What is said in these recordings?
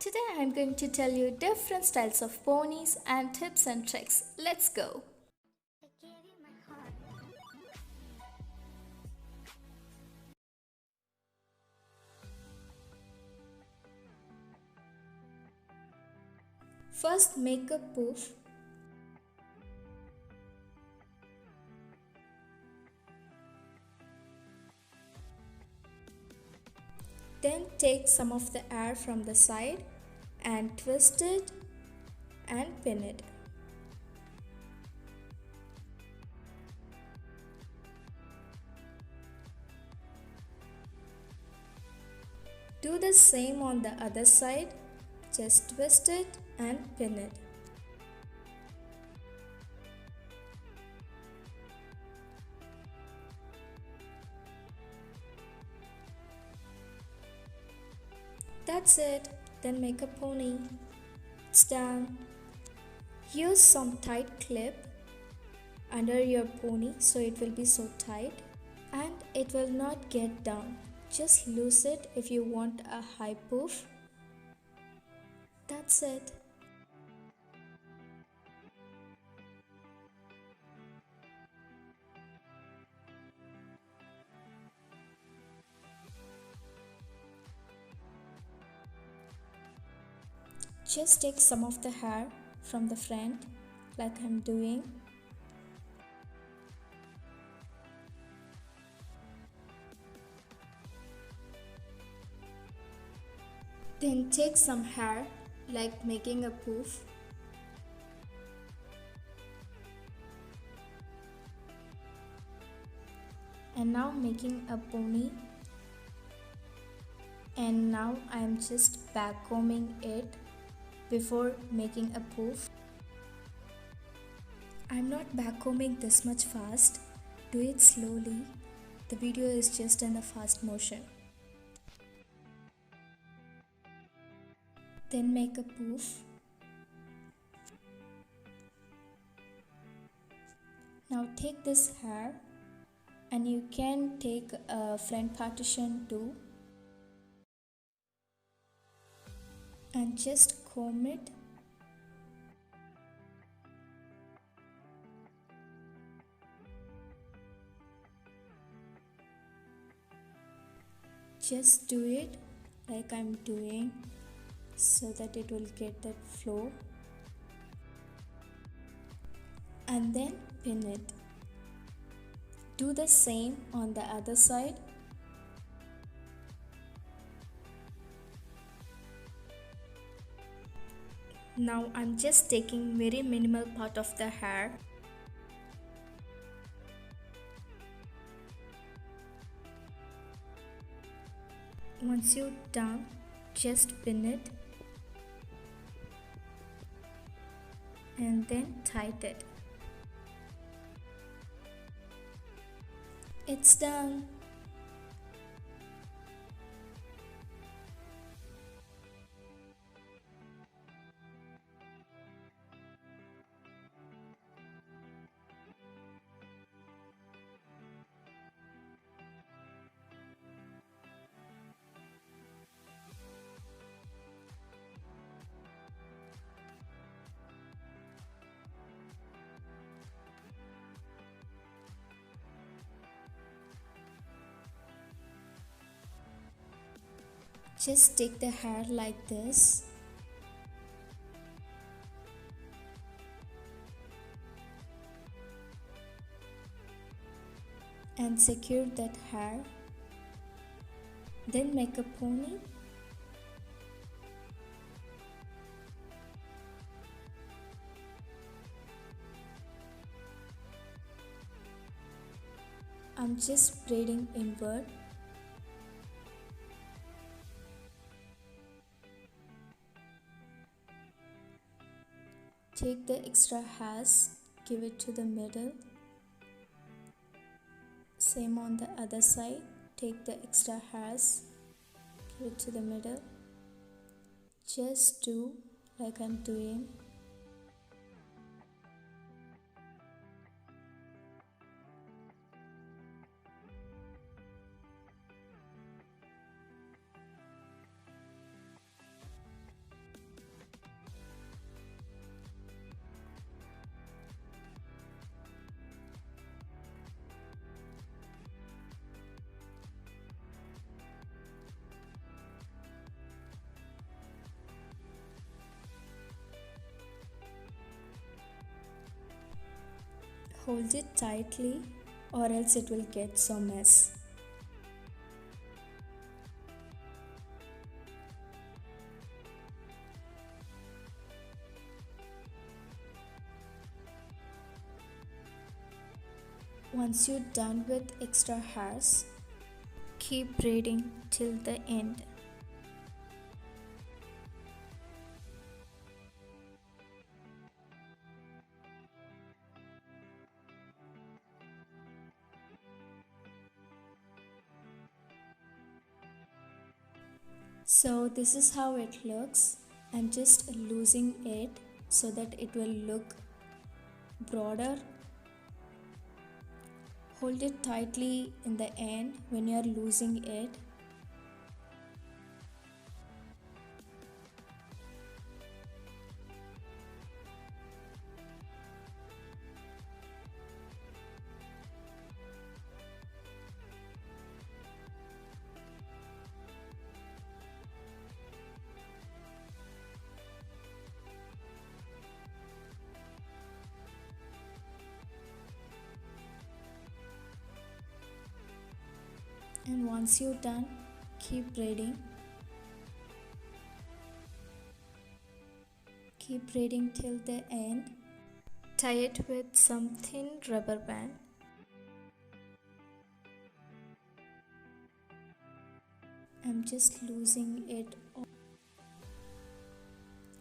Today I'm going to tell you different styles of ponies and tips and tricks. Let's go. First, make a poof. Then take some of the air from the side and twist it and pin it. Do the same on the other side. Just twist it and pin it. That's it. Then make a pony. It's done. Use some tight clip under your pony so it will be so tight and it will not get down. Just loose it if you want a high poof. That's it. Just take some of the hair from the front like I'm doing. Then take some hair like making a poof. And now making a pony. And now I'm just backcombing it before making a poof. I'm not backcombing this much fast. Do it slowly. The video is just in a fast motion. Then make a poof. Now take this hair and you can take a front partition too and just comb it. Just do it like I'm doing so that it will get that flow and then pin it. Do the same on the other side. Now I'm just taking very minimal part of the hair. Once you're done, just pin it and then tighten it. It's done. Just take the hair like this and secure that hair. Then make a pony. I'm just braiding inward. Take the extra hairs, give it to the middle. Same on the other side. Take the extra hairs, give it to the middle. Just do like I'm doing. Hold it tightly or else it will get so mess. Once you're done with extra hairs, keep braiding till the end. So this is how it looks. I'm just losing it so that it will look broader. Hold it tightly in the end when you are losing it. And once you're done, keep braiding. Keep braiding till the end. Tie it with some thin rubber band. I'm just losing it off.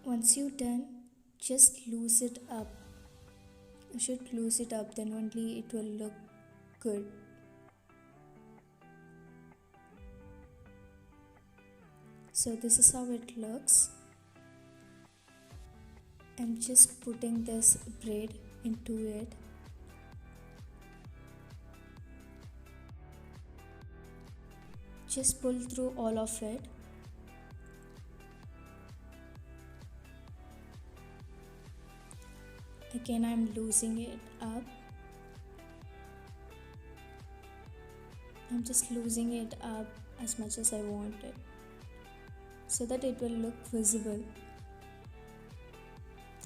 Once you're done, just loose it up. You should loose it up, then only it will look good. So this is how it looks. I'm just putting this braid into it. Just pull through all of it. Again, I'm losing it up. I'm just losing it up as much as I want it so that it will look visible.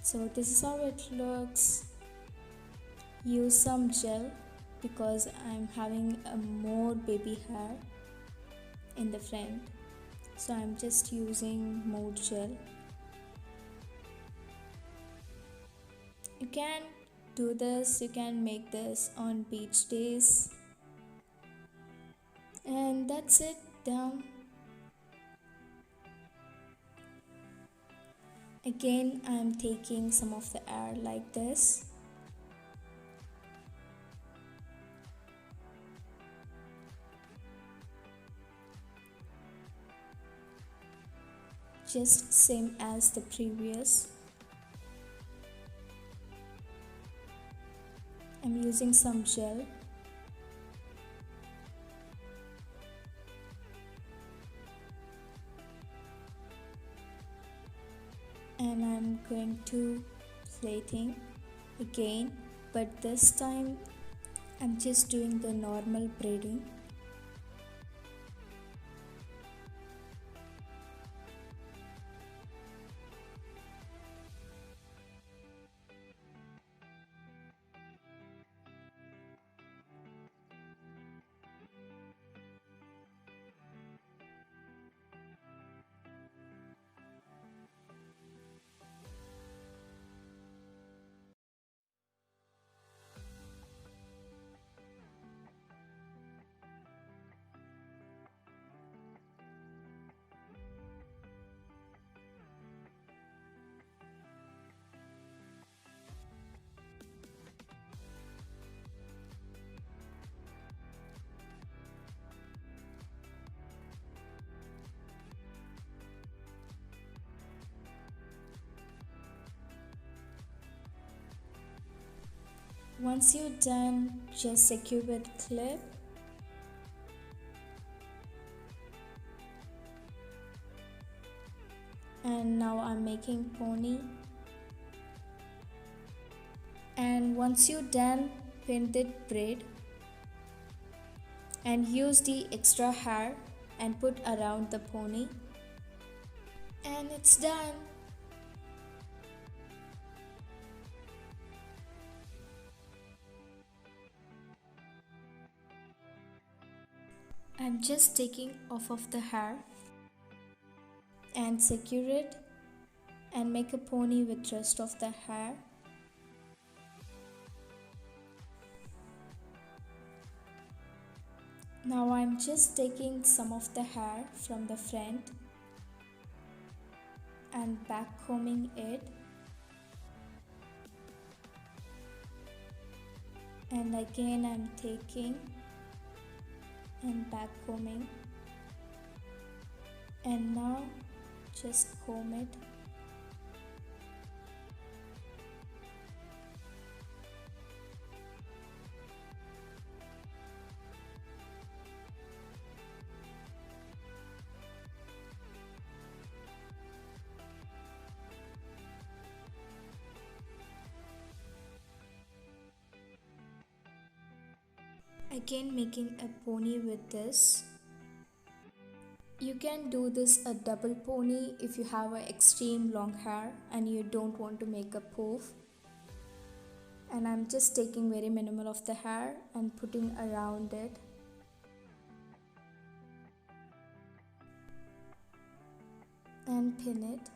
So this is how it looks. Use some gel because I'm having a more baby hair in the front, so I'm just using more gel. You can do this, you can make this on beach days, and that's it, done. Again, I'm taking some of the air like this. Just same as the previous. I'm using some gel. And I'm going to plaiting again, but this time I'm just doing the normal braiding. Once you're done, just secure with clip. And now I'm making pony. And once you're done, pin the braid and use the extra hair and put around the pony. And it's done. I'm just taking off of the hair and secure it and make a pony with rest of the hair. Now I'm just taking some of the hair from the front and back combing it, and again I'm taking and back combing, and now just comb it. Again making a pony with this. You can do this a double pony if you have an extreme long hair and you don't want to make a poof. And I'm just taking very minimal of the hair and putting around it. And pin it.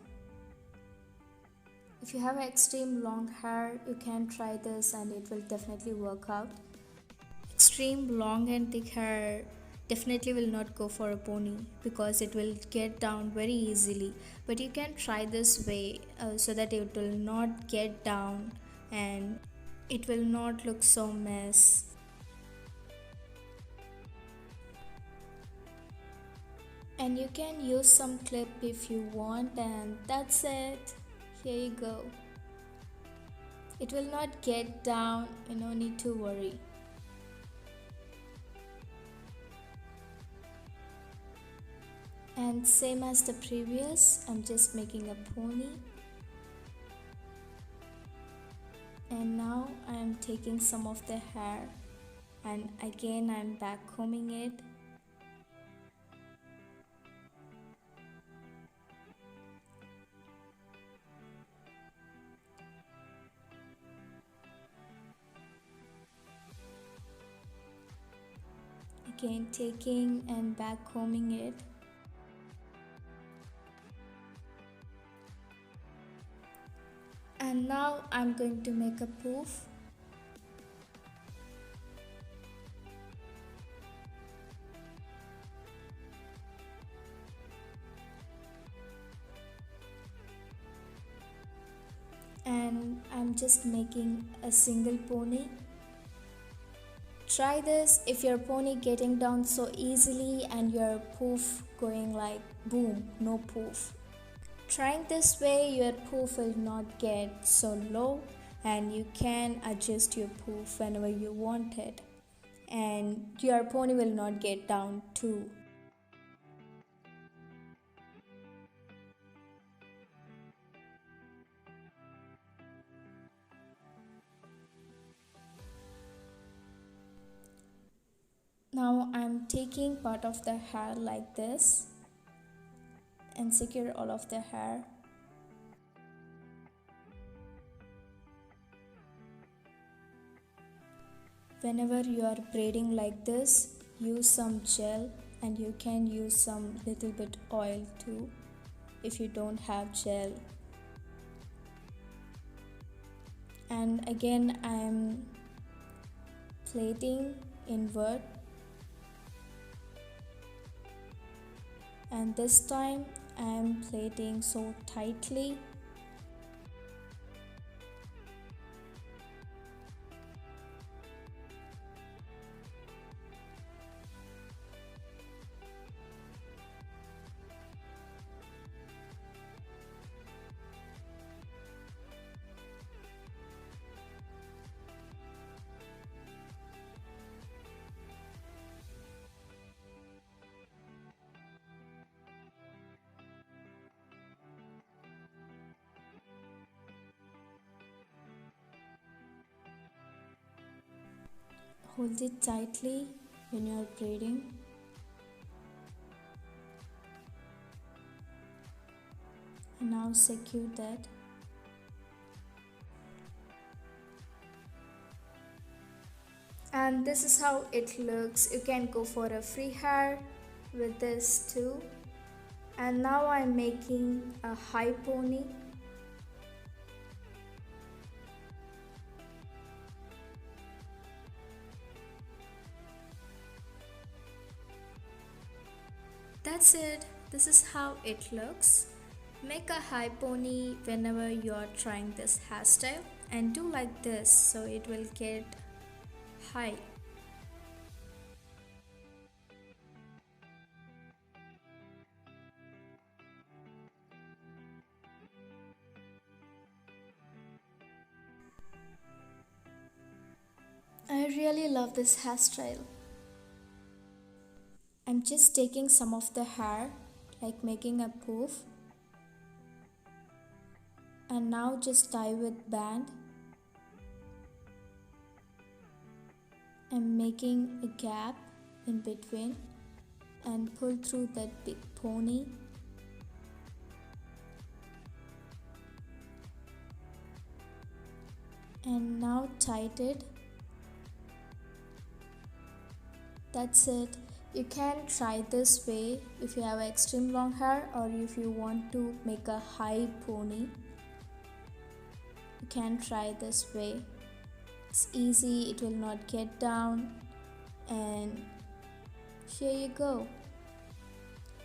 If you have an extreme long hair, you can try this and it will definitely work out. Extreme long and thick hair definitely will not go for a pony because it will get down very easily, but you can try this way so that it will not get down and it will not look so mess. And you can use some clip if you want, and that's it. Here you go. It will not get down, no need to worry. And same as the previous, I'm just making a pony. And now I'm taking some of the hair and again I'm back combing it. Again taking and back combing it. And now I'm going to make a poof. And I'm just making a single pony. Try this if your pony getting down so easily and your poof going like boom, no poof. Trying this way, your poof will not get so low and you can adjust your poof whenever you want it, and your pony will not get down too. Now I'm taking part of the hair like this and secure all of the hair. Whenever you are braiding like this, use some gel, and you can use some little bit oil too if you don't have gel. And again I am plaiting inward, and this time I am plaiting so tightly. Hold it tightly when you are braiding. And now secure that. And this is how it looks. You can go for a free hair with this too. And now I'm making a high pony. That's it. This is how it looks. Make a high pony whenever you're trying this hairstyle and do like this so it will get high. I really love this hairstyle. I'm just taking some of the hair, like making a poof, and now just tie with band. I'm making a gap in between and pull through that big pony. And now tied it. That's it. You can try this way if you have extreme long hair or if you want to make a high pony. You can try this way. It's easy, it will not get down, and here you go.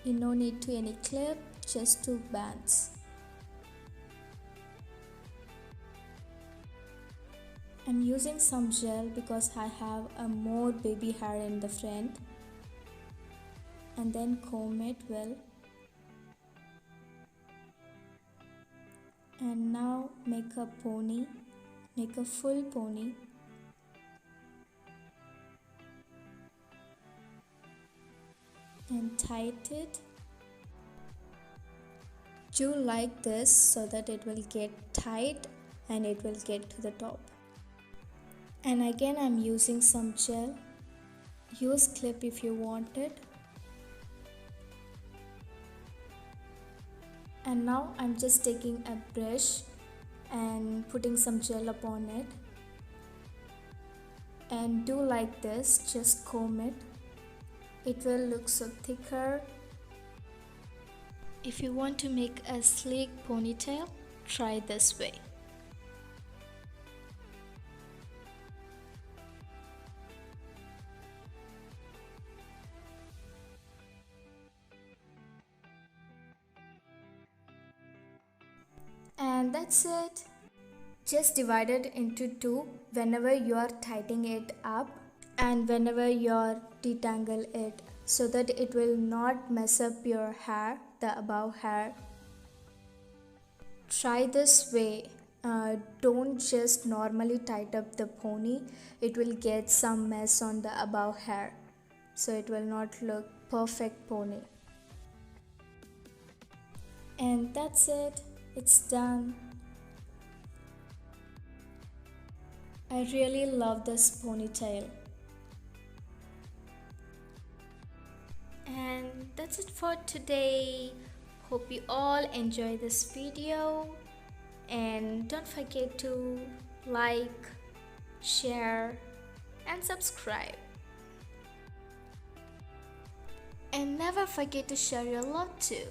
You no need to any clip, just 2 bands. I'm using some gel because I have a more baby hair in the front, and then comb it well. And now make a pony, make a full pony. And tight it. Do like this so that it will get tight and it will get to the top. And again I'm using some gel. Use clip if you want it. And now I'm just taking a brush and putting some gel upon it. And do like this, just comb it. It will look so thicker. If you want to make a sleek ponytail, try this way. And that's it. Just divide it into 2 whenever you are tightening it up and whenever you are detangle it, so that it will not mess up your hair, the above hair. Try this way. Don't just normally tighten up the pony. It will get some mess on the above hair, so it will not look perfect pony. And that's it. It's done. I really love this ponytail. And that's it for today. Hope you all enjoy this video, and don't forget to like, share and subscribe. And never forget to share your love too.